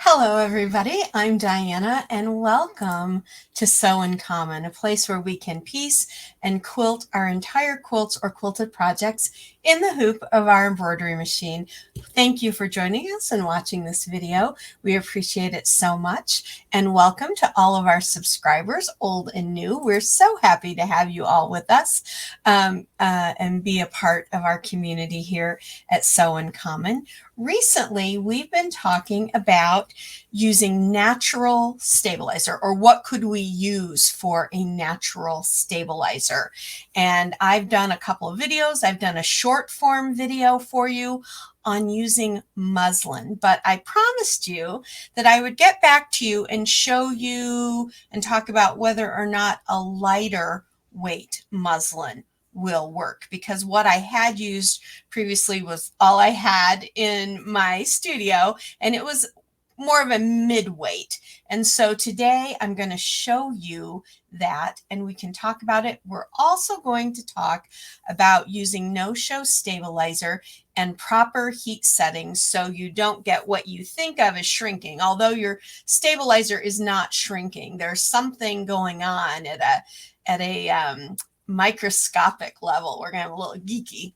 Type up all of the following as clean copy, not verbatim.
Hello, everybody. I'm Diana, and welcome to Sew in Common, a place where we can piece and quilt our entire quilts or quilted projects in the hoop of our embroidery machine. Thank you for joining us and watching this video. We appreciate it so much. And welcome to all of our subscribers, old and new. We're so happy to have you all with us and be a part of our community here at Sew in Common. Recently, we've been talking about using natural stabilizer, or what could we use for a natural stabilizer. And I've done a couple of videos. I've done a short form video for you on using muslin, but I promised you that I would get back to you and show you and talk about whether or not a lighter weight muslin will work, because what I had used previously was all I had in my studio, and it was more of a mid-weight. And so today I'm going to show you that, and we can talk about it. We're also going to talk about using no-show stabilizer and proper heat settings so you don't get what you think of as shrinking. Although your stabilizer is not shrinking, there's something going on at a microscopic level. We're going to have a little geeky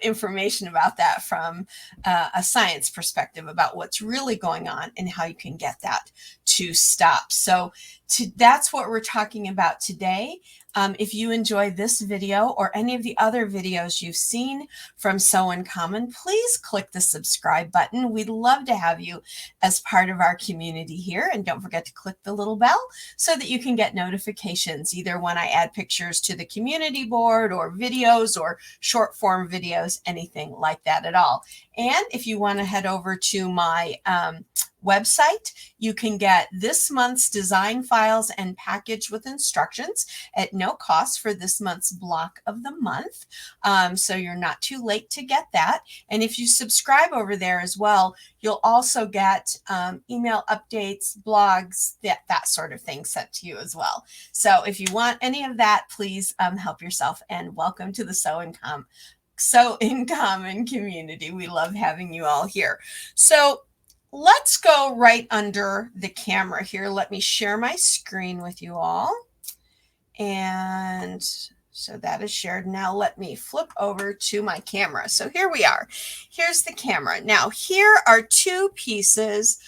information about that from a science perspective about what's really going on and how you can get that to stop. So that's what we're talking about today. If you enjoy this video or any of the other videos you've seen from Sew in Common, please click the subscribe button. We'd love to have you as part of our community here. And don't forget to click the little bell so that you can get notifications either when I add pictures to the community board or videos or short form videos, anything like that at all. And if you want to head over to my website, you can get this month's design files and package with instructions at no cost for this month's block of the month. So you're not too late to get that. And if you subscribe over there as well, you'll also get email updates, blogs, that sort of thing sent to you as well. So if you want any of that, please help yourself, and welcome to the Sew in Common community. We love having you all here. So let's go right under the camera here. Let me share my screen with you all. And so that is shared. Now let me flip over to my camera. So here we are. Here's the camera. Now here are two pieces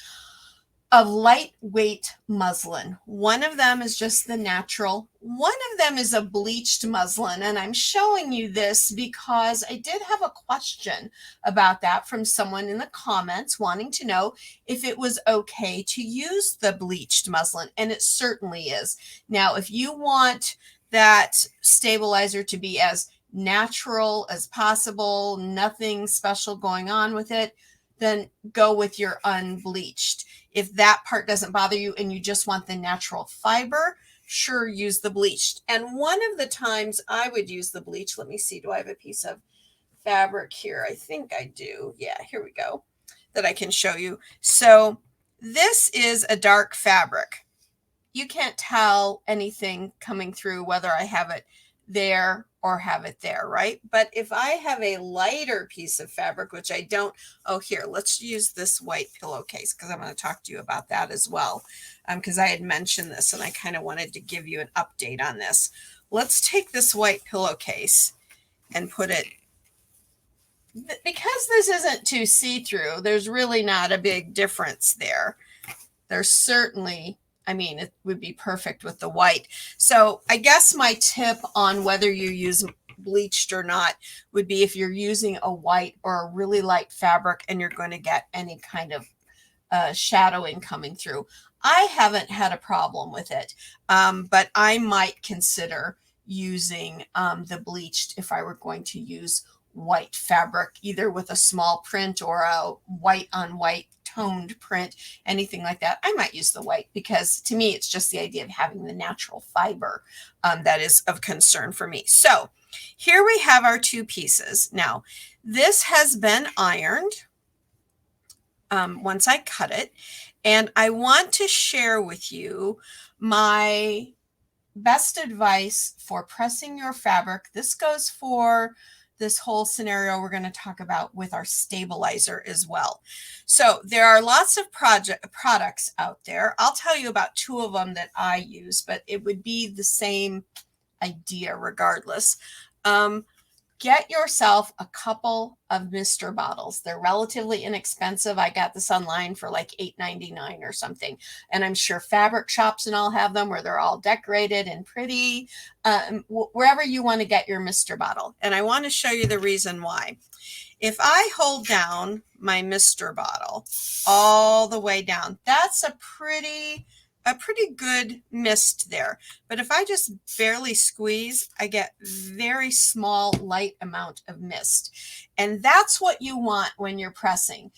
of lightweight muslin. One of them is just the natural. One of them is a bleached muslin, and I'm showing you this because I did have a question about that from someone in the comments wanting to know if it was okay to use the bleached muslin, and it certainly is. Now, if you want that stabilizer to be as natural as possible, nothing special going on with it, then go with your unbleached. If that part doesn't bother you and you just want the natural fiber, sure, use the bleached. And one of the times I would use the bleach, let me see, do I have a piece of fabric here? I think I do. Yeah, here we go, that I can show you. So this is a dark fabric. You can't tell anything coming through whether I have it there or have it there, right? But if I have a lighter piece of fabric, which I don't, oh, here, let's use this white pillowcase, because I'm going to talk to you about that as well, because I had mentioned this and I kind of wanted to give you an update on this. Let's take this white pillowcase and put it, because this isn't too see-through, there's really not a big difference there. There's certainly, I mean, it would be perfect with the white. So I guess my tip on whether you use bleached or not would be if you're using a white or a really light fabric and you're going to get any kind of shadowing coming through. I haven't had a problem with it, but I might consider using the bleached if I were going to use white fabric, either with a small print or a white on white toned print, anything like that. I might use the white, because to me, it's just the idea of having the natural fiber that is of concern for me. So here we have our two pieces. Now, this has been ironed once I cut it, and I want to share with you my best advice for pressing your fabric. This goes for this whole scenario we're going to talk about with our stabilizer as well. So there are lots of products out there. I'll tell you about two of them that I use, but it would be the same idea regardless. Get yourself a couple of mister bottles. They're relatively inexpensive. I got this online for like $8.99 or something. And I'm sure fabric shops and all have them where they're all decorated and pretty, wherever you want to get your mister bottle. And I want to show you the reason why. If I hold down my mister bottle all the way down, that's a pretty good mist there. But if I just barely squeeze, I get very small, light amount of mist. And that's what you want when you're pressing.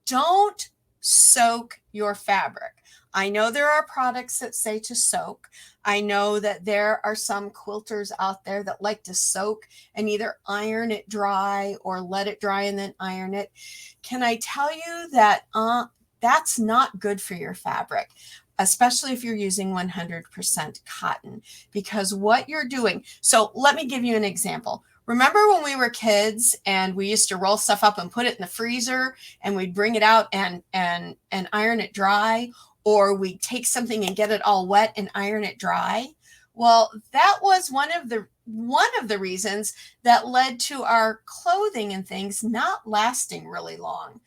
Don't soak your fabric. I know there are products that say to soak. I know that there are some quilters out there that like to soak and either iron it dry or let it dry and then iron it. Can I tell you that that's not good for your fabric, especially if you're using 100% cotton, because what you're doing, so let me give you an example. Remember when we were kids and we used to roll stuff up and put it in the freezer and we'd bring it out and iron it dry, or we'd take something and get it all wet and iron it dry? Well, that was one of the reasons that led to our clothing and things not lasting really long.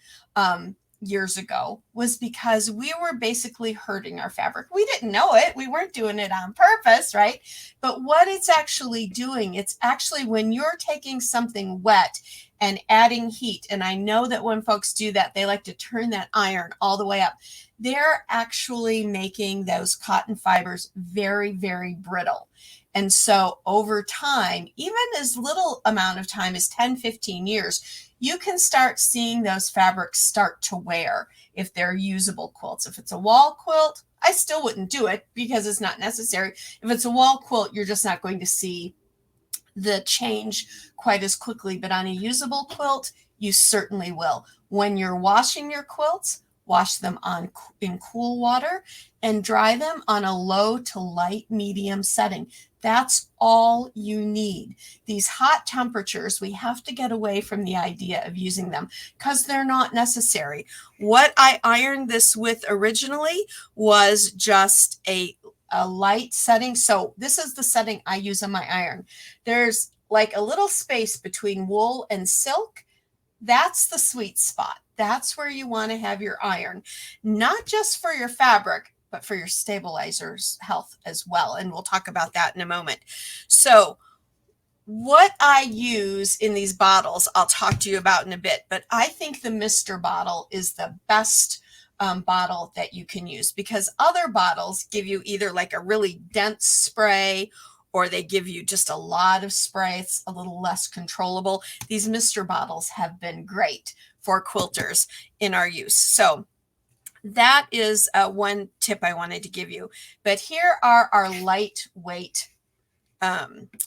Years ago, was because we were basically hurting our fabric. We didn't know it. We weren't doing it on purpose, right? But what it's actually doing, it's actually when you're taking something wet and adding heat, and I know that when folks do that, they like to turn that iron all the way up. They're actually making those cotton fibers very, very brittle. And so over time, even as little amount of time as 10, 15 years, you can start seeing those fabrics start to wear if they're usable quilts. If it's a wall quilt, I still wouldn't do it because it's not necessary. If it's a wall quilt, you're just not going to see the change quite as quickly. But on a usable quilt, you certainly will. When you're washing your quilts, wash them in cool water and dry them on a low to light medium setting. That's all you need. These hot temperatures, we have to get away from the idea of using them because they're not necessary. What I ironed this with originally was just a light setting. So this is the setting I use on my iron. There's like a little space between wool and silk. That's the sweet spot. That's where you want to have your iron, not just for your fabric, but for your stabilizer's health as well. And we'll talk about that in a moment. So what I use in these bottles, I'll talk to you about in a bit, but I think the Mister bottle is the best bottle that you can use, because other bottles give you either like a really dense spray or they give you just a lot of spray. It's a little less controllable. These Mister bottles have been great for quilters in our use. So that is one tip I wanted to give you. But here are our lightweight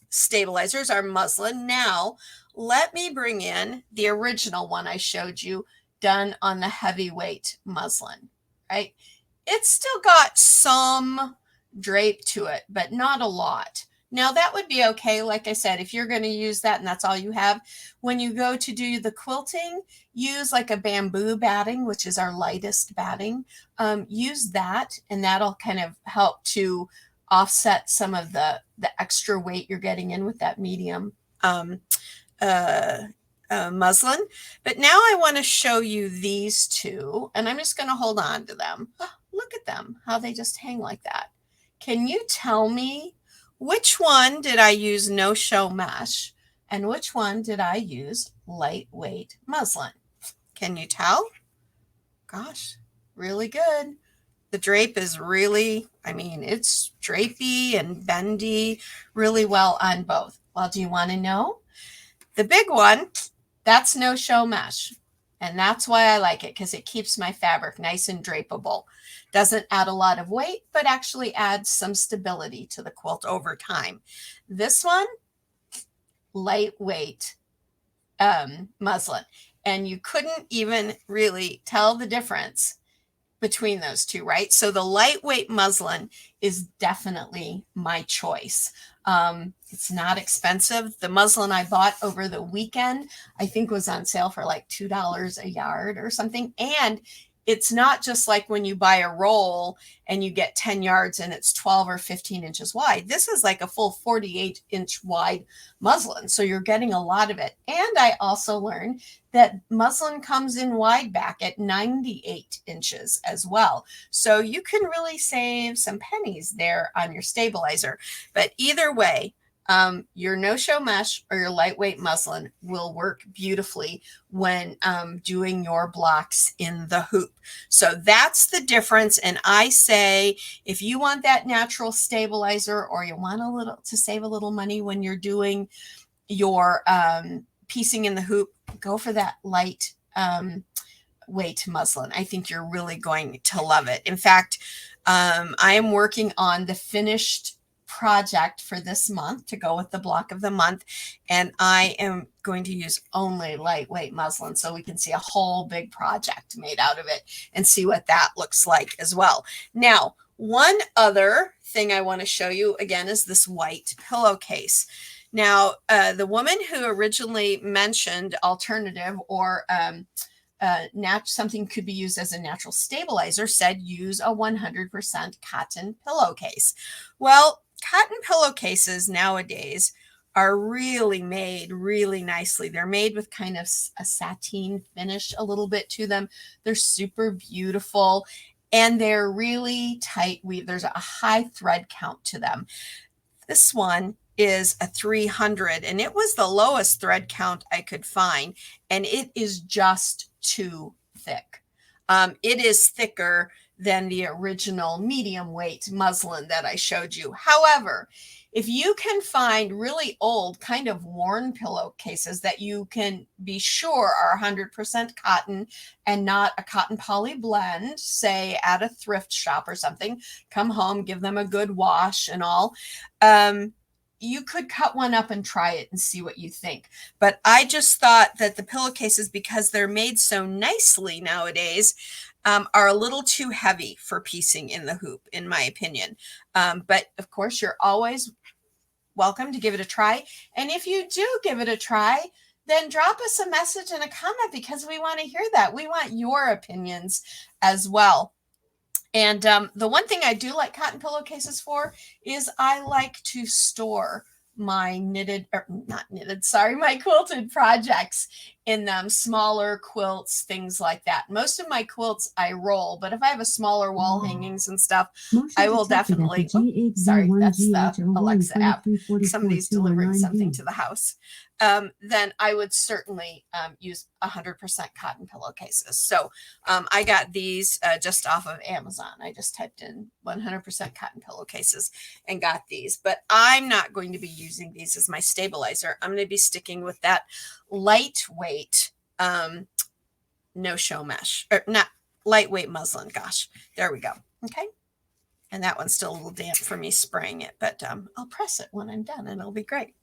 stabilizers, our muslin. Now, let me bring in the original one I showed you done on the heavyweight muslin, right? It's still got some drape to it, but not a lot. Now that would be okay. Like I said, if you're going to use that and that's all you have, when you go to do the quilting, use like a bamboo batting, which is our lightest batting. Use that, and that'll kind of help to offset some of the extra weight you're getting in with that medium muslin. But now I want to show you these two, and I'm just going to hold on to them. Oh, look at them, how they just hang like that. Can you tell me which one did I use no-show mesh and which one did I use lightweight muslin? Can you tell? Gosh, really good. The drape is really, I mean, it's drapey and bendy really well on both. Well, do you want to know? The big one, that's no-show mesh. And that's why I like it, because it keeps my fabric nice and drapeable. Doesn't add a lot of weight, but actually adds some stability to the quilt over time. This one, lightweight muslin. And you couldn't even really tell the difference between those two, right? So the lightweight muslin is definitely my choice. It's not expensive. The muslin I bought over the weekend, I think was on sale for like $2 a yard or something. And it's not just like when you buy a roll and you get 10 yards and it's 12 or 15 inches wide. This is like a full 48-inch wide muslin. So you're getting a lot of it. And I also learned that muslin comes in wide back at 98 inches as well. So you can really save some pennies there on your stabilizer. But either way, your no-show mesh or your lightweight muslin will work beautifully when doing your blocks in the hoop. So that's the difference. And I say, if you want that natural stabilizer, or you want to save a little money when you're doing your piecing in the hoop, go for that light weight muslin. I think you're really going to love it. In fact, I am working on the finished project for this month to go with the block of the month, and I am going to use only lightweight muslin so we can see a whole big project made out of it and see what that looks like as well. Now, one other thing I want to show you again is this white pillowcase. Now, the woman who originally mentioned alternative or something could be used as a natural stabilizer said use a 100% cotton pillowcase. Well, cotton pillowcases nowadays are really made really nicely. They're made with kind of a sateen finish a little bit to them. They're super beautiful and they're really tight weave. There's a high thread count to them. This one is a 300 and it was the lowest thread count I could find, and it is just too thick. It is thicker than the original medium weight muslin that I showed you. However, if you can find really old, kind of worn pillowcases that you can be sure are 100% cotton and not a cotton poly blend, say at a thrift shop or something, come home, give them a good wash and all, you could cut one up and try it and see what you think. But I just thought that the pillowcases, because they're made so nicely nowadays, are a little too heavy for piecing in the hoop, in my opinion. But of course, you're always welcome to give it a try. And if you do give it a try, then drop us a message and a comment, because we want to hear that. We want your opinions as well. And the one thing I do like cotton pillowcases for is I like to store my my quilted projects in them, smaller quilts, things like that. Most of my quilts I roll, but if I have a smaller wall hangings and stuff, I will definitely, sorry, that's the Alexa app. Somebody's delivering something to the house. Then I would certainly use 100% cotton pillowcases. So I got these just off of Amazon. I just typed in 100% cotton pillowcases and got these, but I'm not going to be using these as my stabilizer. I'm going to be sticking with that lightweight no-show mesh, or not lightweight muslin. Gosh, there we go. Okay. And that one's still a little damp for me spraying it, but I'll press it when I'm done and it'll be great.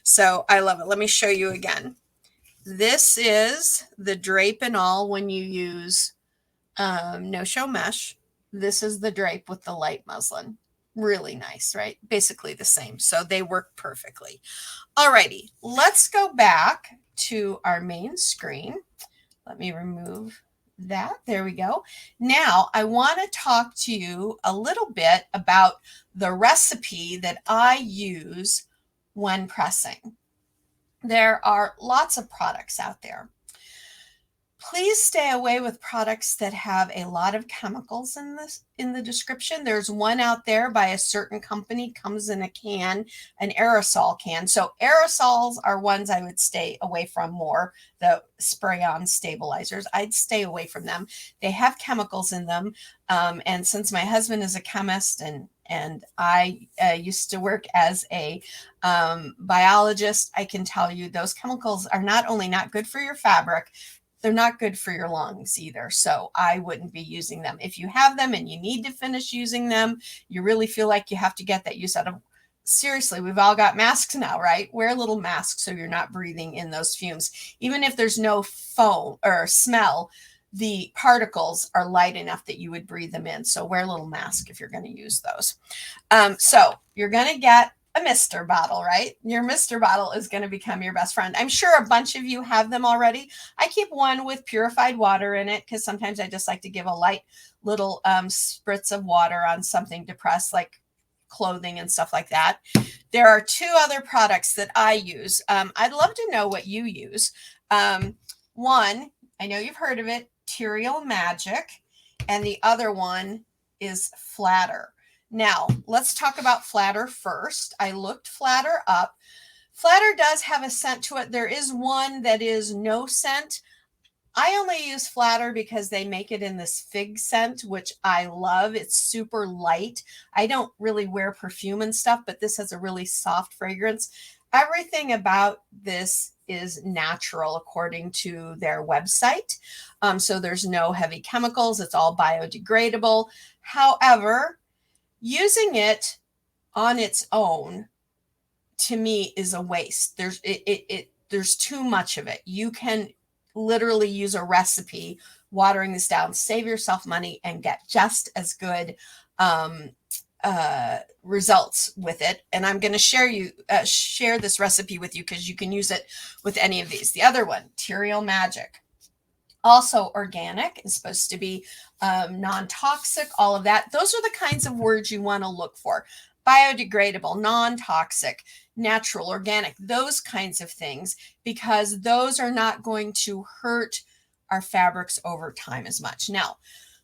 So I love it. Let me show you again. This is the drape and all when you use no-show mesh. This is the drape with the light muslin. Really nice, right? Basically the same. So they work perfectly. Alrighty, let's go back to our main screen. Let me remove that. There we go. Now I want to talk to you a little bit about the recipe that I use when pressing. There are lots of products out there. Please stay away with products that have a lot of chemicals in the description. There's one out there by a certain company, comes in a can, an aerosol can. So aerosols are ones I would stay away from more. The spray-on stabilizers, I'd stay away from them. They have chemicals in them. And since my husband is a chemist and I used to work as a biologist, I can tell you those chemicals are not only not good for your fabric, they're not good for your lungs either. So I wouldn't be using them. If you have them and you need to finish using them, you really feel like you have to get that use out of. Seriously, we've all got masks now, right? Wear a little mask so you're not breathing in those fumes. Even if there's no foam or smell, the particles are light enough that you would breathe them in. So wear a little mask if you're going to use those. So you're going to get a mister bottle, right? Your mister bottle is going to become your best friend. I'm sure a bunch of you have them already. I keep one with purified water in it because sometimes I just like to give a light little spritz of water on something to press, like clothing and stuff like that. There are two other products that I use. I'd love to know what you use. One, I know you've heard of it, Material Magic, and the other one is Flatter. Now, let's talk about Flatter first. I looked Flatter up. Flatter does have a scent to it. There is one that is no scent. I only use Flatter because they make it in this fig scent, which I love. It's super light. I don't really wear perfume and stuff, but this has a really soft fragrance. Everything about this is natural according to their website. So there's no heavy chemicals. It's all biodegradable. However, using it on its own, to me, is a waste. There's too much of it. You can literally use a recipe watering this down, save yourself money, and get just as good results with it. And I'm going to share this recipe with you because you can use it with any of these. The other one, Material Magic, also organic, is supposed to be non-toxic, all of that. Those are the kinds of words you want to look for. Biodegradable, non-toxic, natural, organic, those kinds of things, because those are not going to hurt our fabrics over time as much. Now,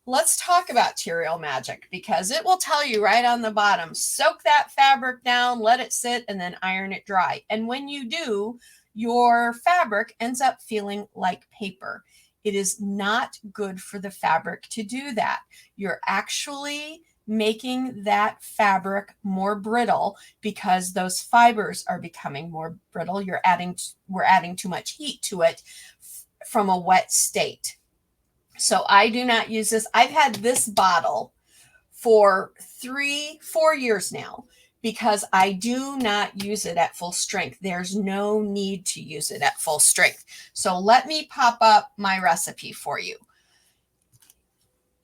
let's talk about Material Magic, because it will tell you right on the bottom, soak that fabric down, let it sit, and then iron it dry. And when you do, your fabric ends up feeling like paper. It is not good for the fabric to do that. You're actually making that fabric more brittle because those fibers are becoming more brittle. We're adding too much heat to it from a wet state. So I do not use this. I've had this bottle for 4 years now because I do not use it at full strength. There's no need to use it at full strength. So let me pop up my recipe for you.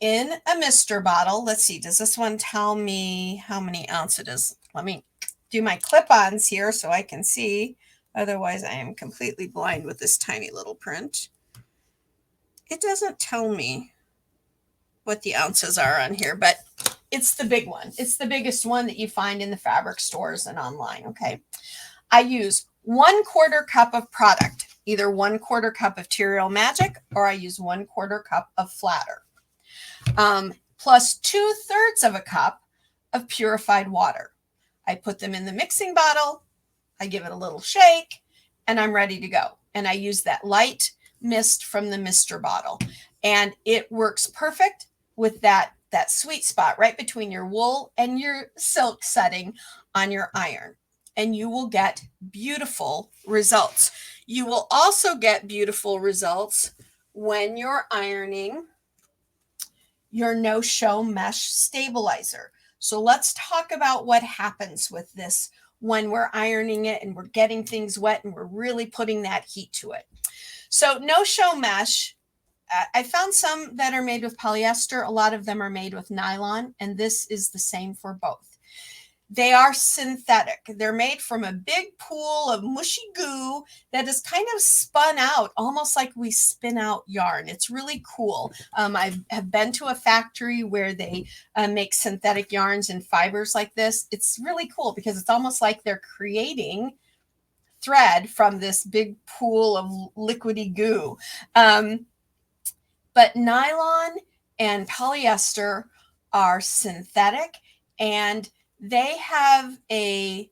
In a mister bottle, let's see, does this one tell me how many ounces it is? Let me do my clip-ons here so I can see. Otherwise, I am completely blind with this tiny little print. It doesn't tell me what the ounces are on here, but it's the big one. It's the biggest one that you find in the fabric stores and online, okay? I use 1/4 cup of product, either 1/4 cup of Material Magic, or I use 1/4 cup of Flatter. Plus 2/3 of a cup of purified water. I put them in the mixing bottle, I give it a little shake, and I'm ready to go. And I use that light mist from the mister bottle. And it works perfect with that sweet spot right between your wool and your silk setting on your iron. And you will get beautiful results. You will also get beautiful results when you're ironing your no-show mesh stabilizer. So let's talk about what happens with this when we're ironing it and we're getting things wet and we're really putting that heat to it. So no-show mesh, I found some that are made with polyester. A lot of them are made with nylon, and this is the same for both. They are synthetic. They're made from a big pool of mushy goo that is kind of spun out, almost like we spin out yarn. It's really cool. I have been to a factory where they make synthetic yarns and fibers like this. It's really cool because it's almost like they're creating thread from this big pool of liquidy goo. But nylon and polyester are synthetic, and they have a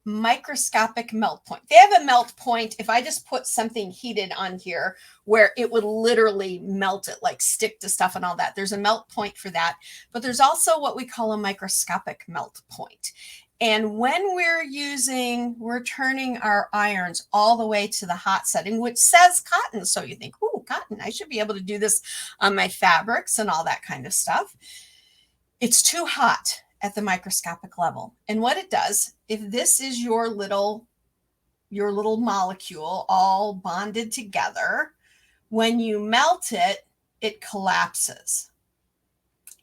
microscopic melt point. They have a melt point. If I just put something heated on here where it would literally melt it, like stick to stuff and all that, there's a melt point for that. But there's also what we call a microscopic melt point. And when we're turning our irons all the way to the hot setting, which says cotton. So you think, ooh, cotton, I should be able to do this on my fabrics and all that kind of stuff. It's too hot at the microscopic level. And what it does, if this is your little molecule all bonded together, when you melt it, it collapses.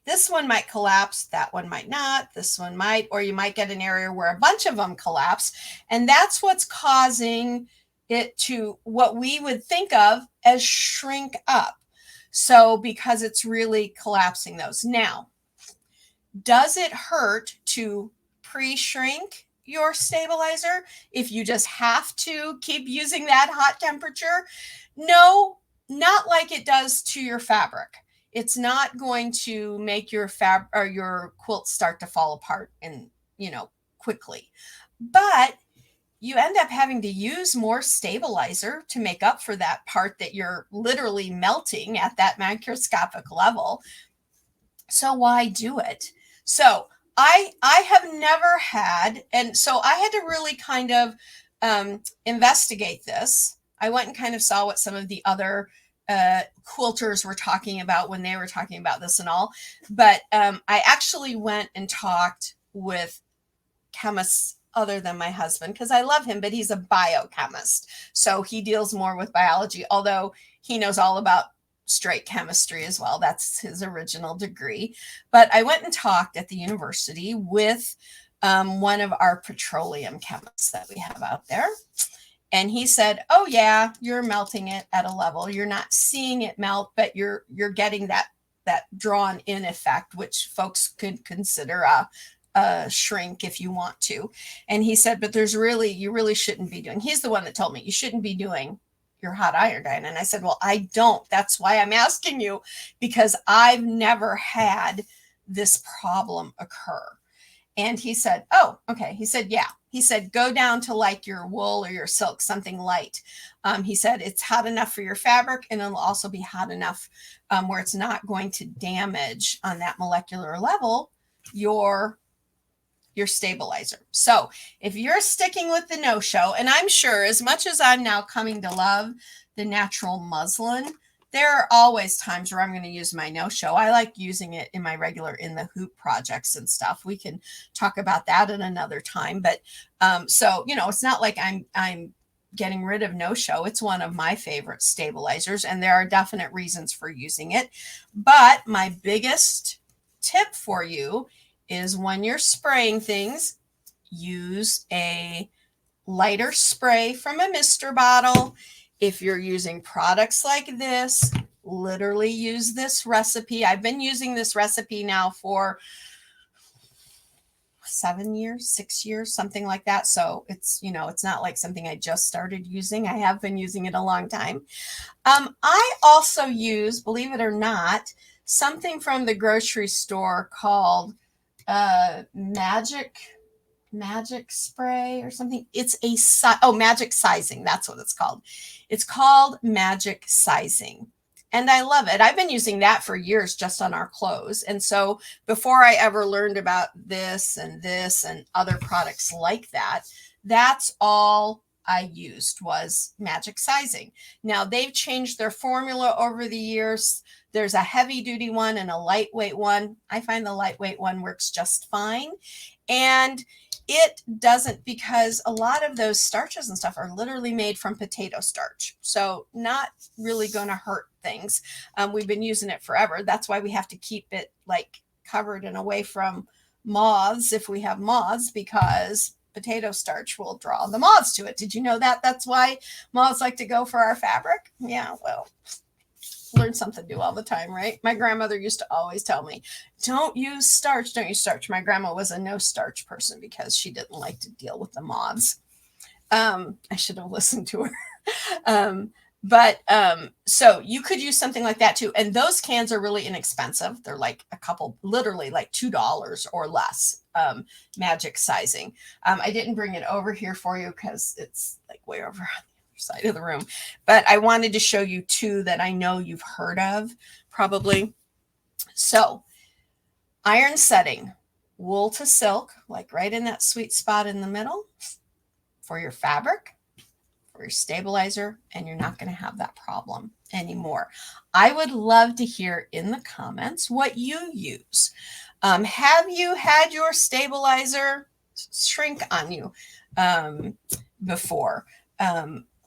this one might collapse, that one might not, this one might, or you might get an area where a bunch of them collapse. And that's what's causing it to what we would think of as shrink up. So because it's really collapsing those. Now, does it hurt to pre-shrink your stabilizer if you just have to keep using that hot temperature? No, not like it does to your fabric. It's not going to make your your quilt start to fall apart and, quickly. But you end up having to use more stabilizer to make up for that part that you're literally melting at that microscopic level. So why do it? So I have never had, and so I had to really kind of investigate this. I went and kind of saw what some of the other quilters were talking about when they were talking about this and all. But I actually went and talked with chemists other than my husband, because I love him, but he's a biochemist. So he deals more with biology, although he knows all about straight chemistry as well. That's his original degree. But I went and talked at the university with one of our petroleum chemists that we have out there. And he said, oh yeah, you're melting it at a level. You're not seeing it melt, but you're getting that drawn in effect, which folks could consider a shrink if you want to. And he said, but you really shouldn't be doing, he's the one that told me you shouldn't be doing your hot iron, Diana. And I said, well, I don't. That's why I'm asking you, because I've never had this problem occur. And he said, oh, okay. He said, yeah. He said, go down to like your wool or your silk, something light. He said, it's hot enough for your fabric, and it'll also be hot enough where it's not going to damage on that molecular level your stabilizer. So if you're sticking with the no-show, and I'm sure as much as I'm now coming to love the natural muslin, there are always times where I'm going to use my no-show. I like using it in my regular in the hoop projects and stuff. We can talk about that at another time. But so, it's not like I'm getting rid of no-show. It's one of my favorite stabilizers, and there are definite reasons for using it. But my biggest tip for you is when you're spraying things, use a lighter spray from a mister bottle. If you're using products like this, literally use this recipe. I've been using this recipe now for 7 years, 6 years, something like that. So it's, it's not like something I just started using. I have been using it a long time. I also use, believe it or not, something from the grocery store called magic spray or something. It's magic sizing. That's what it's called. It's called magic sizing. And I love it. I've been using that for years just on our clothes. And so before I ever learned about this and other products like that, that's all I used was magic sizing. Now they've changed their formula over the years. There's a heavy duty one and a lightweight one. I find the lightweight one works just fine. And it doesn't, because a lot of those starches and stuff are literally made from potato starch. So not really going to hurt things. We've been using it forever. That's why we have to keep it like covered and away from moths if we have moths, because potato starch will draw the moths to it. Did you know that? That's why moths like to go for our fabric. Yeah, well, learn something new all the time, right? My grandmother used to always tell me, don't use starch. My grandma was a no starch person because she didn't like to deal with the moths. I should have listened to her. So you could use something like that too. And those cans are really inexpensive. They're like literally like $2 or less, magic sizing. I didn't bring it over here for you because it's like way over on the other side of the room, but I wanted to show you two that I know you've heard of probably. So iron setting, wool to silk, like right in that sweet spot in the middle for your fabric, for your stabilizer, and you're not going to have that problem anymore. I would love to hear in the comments what you use. Have you had your stabilizer shrink on you before?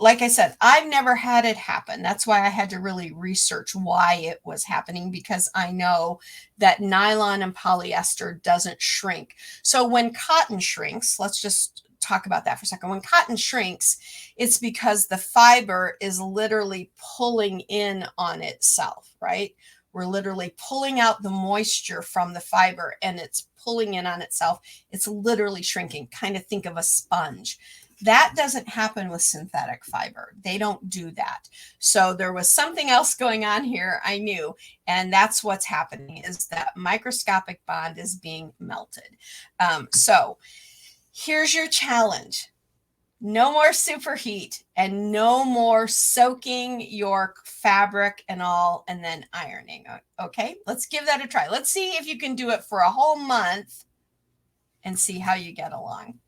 like I said, I've never had it happen. That's why I had to really research why it was happening, because I know that nylon and polyester doesn't shrink. So when cotton shrinks, let's just talk about that for a second. When cotton shrinks, it's because the fiber is literally pulling in on itself, right? We're literally pulling out the moisture from the fiber and it's pulling in on itself. It's literally shrinking. Kind of think of a sponge. That doesn't happen with synthetic fiber. They don't do that. So there was something else going on here, I knew, and that's what's happening, is that microscopic bond is being melted. So here's your challenge. No more superheat and no more soaking your fabric and all and then ironing. Okay, let's give that a try. Let's see if you can do it for a whole month and see how you get along.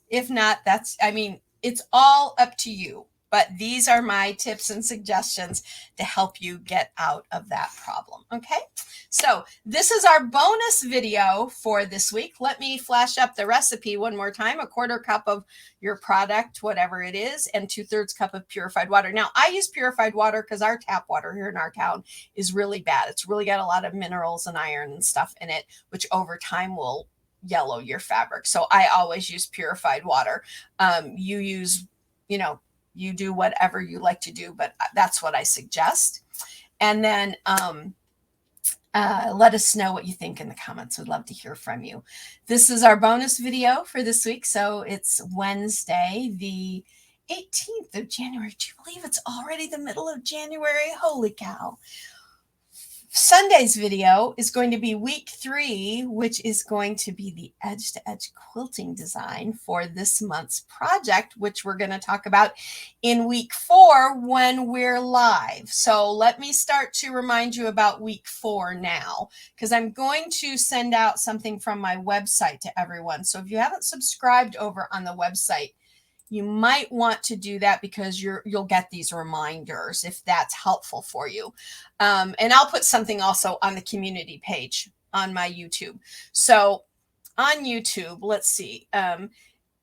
If not, it's all up to you. But these are my tips and suggestions to help you get out of that problem. Okay, so this is our bonus video for this week. Let me flash up the recipe one more time. 1/4 cup of your product, whatever it is, and 2/3 cup of purified water. Now, I use purified water because our tap water here in our town is really bad. It's really got a lot of minerals and iron and stuff in it, which over time will yellow your fabric. So I always use purified water. You use, you do whatever you like to do, but that's what I suggest. And then let us know what you think in the comments. We'd love to hear from you. This is our bonus video for this week. So it's Wednesday, the 18th of January. Do you believe it's already the middle of January? Holy cow. Sunday's video is going to be week 3, which is going to be the edge-to-edge quilting design for this month's project, which we're going to talk about in week 4 when we're live. So let me start to remind you about week 4 now, because I'm going to send out something from my website to everyone. So if you haven't subscribed over on the website, you might want to do that, because you'll get these reminders if that's helpful for you. And I'll put something also on the community page on my YouTube. So on YouTube, let's see.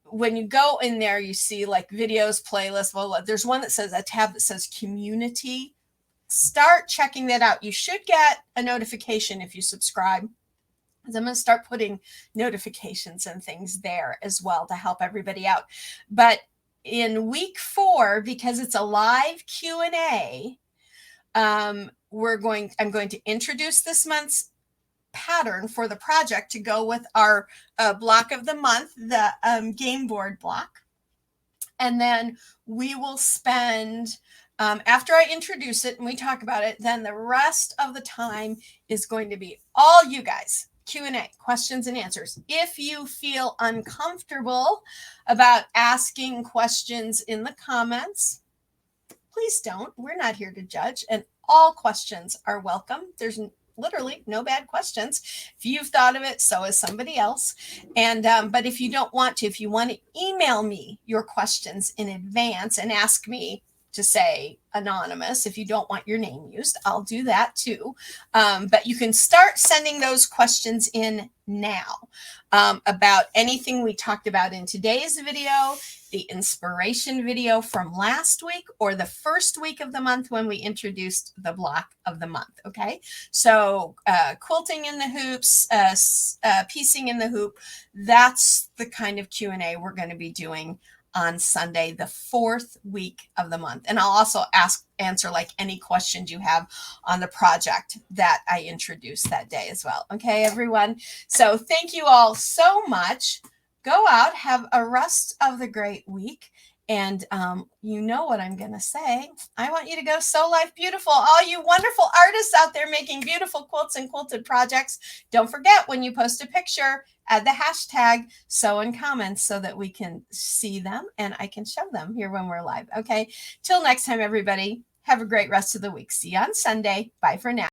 When you go in there, you see like videos, playlists. Well, there's one that says, a tab that says community. Start checking that out. You should get a notification if you subscribe. I'm going to start putting notifications and things there as well to help everybody out. But in week 4, because it's a live Q&A, I'm going to introduce this month's pattern for the project to go with our block of the month, the game board block. And then we will spend, after I introduce it and we talk about it, then the rest of the time is going to be all you guys. Q&A, questions and answers. If you feel uncomfortable about asking questions in the comments, please don't. We're not here to judge, and all questions are welcome. There's literally no bad questions. If you've thought of it, so is somebody else. And but if you don't want to, if you want to email me your questions in advance and ask me to say anonymous, if you don't want your name used, I'll do that too. But you can start sending those questions in now about anything we talked about in today's video, the inspiration video from last week, or the first week of the month when we introduced the block of the month. Okay, so quilting in the hoops, piecing in the hoop, that's the kind of Q&A we're going to be doing on Sunday, the 4th week of the month. And I'll also answer like any questions you have on the project that I introduced that day as well. Okay, everyone. So thank you all so much. Go out, have a rest of the great week. And you know what I'm going to say. I want you to go sew life beautiful. All you wonderful artists out there making beautiful quilts and quilted projects. Don't forget, when you post a picture, add the hashtag sew in comments so that we can see them and I can show them here when we're live. Okay. Till next time, everybody. Have a great rest of the week. See you on Sunday. Bye for now.